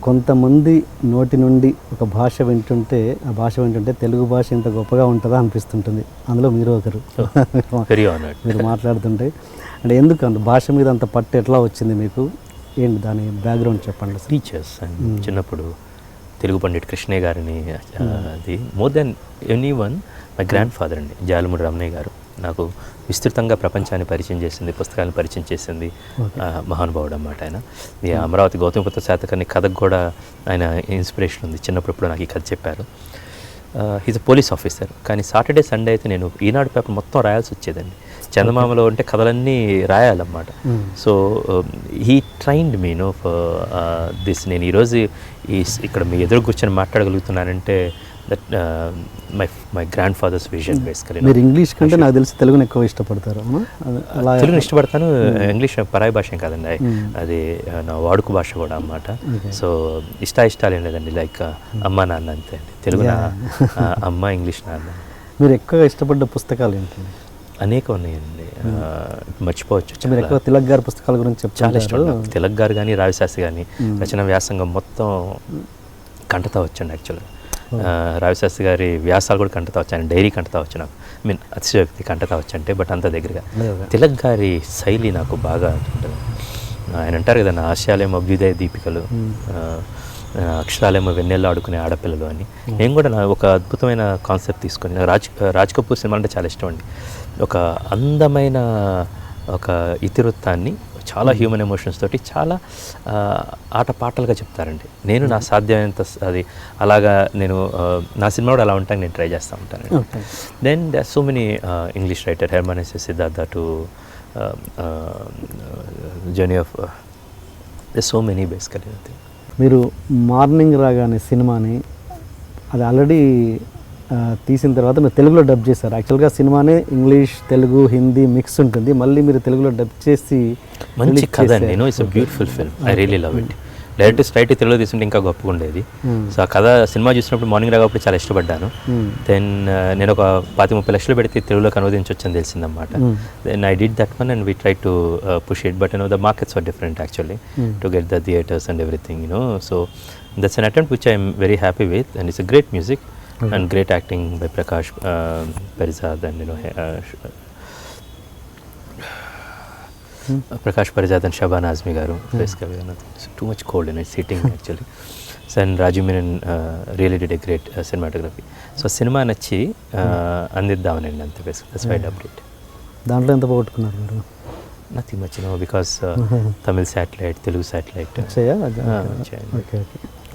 కొంతమంది నోటి నుండి ఒక భాష వింటుంటే ఆ భాష వింటుంటే తెలుగు భాష ఇంత గొప్పగా ఉంటుందా అనిపిస్తుంటుంది. అందులో మీరు ఒకరు. మీరు మాట్లాడుతుంటే అంటే ఎందుకు అంత భాష మీద అంత పట్టు ఎట్లా వచ్చింది మీకు? ఏంటి దాని బ్యాక్గ్రౌండ్ చెప్పండి. టీచర్స్ చిన్నప్పుడు తెలుగు పండిట్ కృష్ణయ్య గారిని అది more than any one my grand father అండి జాలమూడి రమణయ్య గారు నాకు విస్తృతంగా ప్రపంచాన్ని పరిచయం చేసింది, పుస్తకాలను పరిచయం చేసింది మహానుభావుడు అన్నమాట ఆయన. ఈ అమరావతి గౌతమిపుత్ర శాతకర్ణి కథకు కూడా ఆయన ఇన్స్పిరేషన్ ఉంది. చిన్నప్పుడు నాకు ఈ కథ చెప్పారు. He's a police officer. కానీ సాటర్డే సండే అయితే నేను ఈనాడు పేపర్ మొత్తం రాయాల్సి వచ్చేదండి. చందమామలో ఉంటే కథలన్నీ రాయాలన్నమాట. So he trained me know this. నేను ఈరోజు ఇక్కడ మీ ఎదురు కూర్చొని మాట్లాడగలుగుతున్నానంటే that my grandfather's vision basically. మీరు ఇంగ్లీష్ కంటే నాకు తెలిసి తెలుగుని ఎక్కువ ఇష్టపడతారు. తెలుగుని ఇష్టపడతాను. ఇంగ్లీష్ పరాయి భాష ఏం కాదండి, అది నా వాడుక భాష కూడా అన్నమాట. సో ఇష్టాలు ఏం లేదండి, లైక్ అమ్మ నాన్న అంతే అండి. తెలుగు అమ్మ, ఇంగ్లీష్ నాన్న. మీరు ఎక్కువగా ఇష్టపడ్డ పుస్తకాలు ఏంటండి? అనేక ఉన్నాయండి, మర్చిపోవచ్చు. మీరు ఎక్కువ తిలక్ గారి పుస్తకాల గురించి చాలా ఇష్టం. తిలక్ గారు కానీ రావిశాస్త్రి కానీ రచన వ్యాసంగం మొత్తం కంటతా వచ్చండి. యాక్చువల్గా రావిశాస్త్రి గారి వ్యాసాలు కూడా కంటతా వచ్చాను, డైరీ కంటతా వచ్చు నాకు. మీన్ అతిశయోక్తి కంటతా వచ్చంటే, బట్ అంత దగ్గరగా. తిలక్ గారి శైలి నాకు బాగా ఉంటుంది. ఆయన అంటారు కదా, నా ఆశయాలేమో అభ్యుదయ దీపికలు, అక్షరాలేమో వెన్నెల్లో ఆడుకునే ఆడపిల్లలు అని. నేను కూడా నా ఒక అద్భుతమైన కాన్సెప్ట్ తీసుకొని, రాజ్ కపూర్ సినిమా అంటే చాలా ఇష్టం అండి. ఒక అందమైన ఒక ఇతివృత్తాన్ని చాలా హ్యూమన్ ఎమోషన్స్ తోటి చాలా ఆటపాటలుగా చెప్తారండి. నేను నా సాధ్యమైనంత అది అలాగా నేను నా సినిమా కూడా అలా ఉంటాను, నేను ట్రై చేస్తూ ఉంటాను. Then they are so many English writer, Hermann Hesse, Siddhartha to journey of they so many basically. మీరు మార్నింగ్ రాగానే సినిమాని అది ఆల్రెడీ తీసిన తర్వాత మీరు తెలుగులో డబ్ చేశారు. యాక్చువల్గా సినిమానే ఇంగ్లీష్, తెలుగు, హిందీ మిక్స్ ఉంటుంది. మళ్ళీ మీరు తెలుగులో డబ్ చేసి మంచి కథ అండి. నేను it's a beautiful film, I really love it. Direct straight తెలుగులో తీసుకుంటే ఇంకా గొప్పగా ఉండేది. సో ఆ కథ సినిమా చూసినప్పుడు మార్నింగ్ రాకపోతే చాలా ఇష్టపడ్డాను. దెన్ నేను ఒక 20-30 లక్షలు పెడితే తెలుగులోకి అనువదించవచ్చు అని తెలిసిందన్నమాట. Then I did that one and we try to push it, but the markets are different actually to get the theatres and everything, so that's an attempt which I'm very happy with, and it's a great music and great acting by Prakash Parizad and Prakash Parizad and Shaban Azmi garu. Basically it's too much cold and it's hitting actually. So and Rajiv Menon really did a great cinematography. So cinema nachi andiddamani ante basically, that's why I dubbed it. దాంట్లో ఎంత పోగొట్టుకున్నారు మీరు? Nothing much, because Tamil satellite, Telugu satellite. Okay.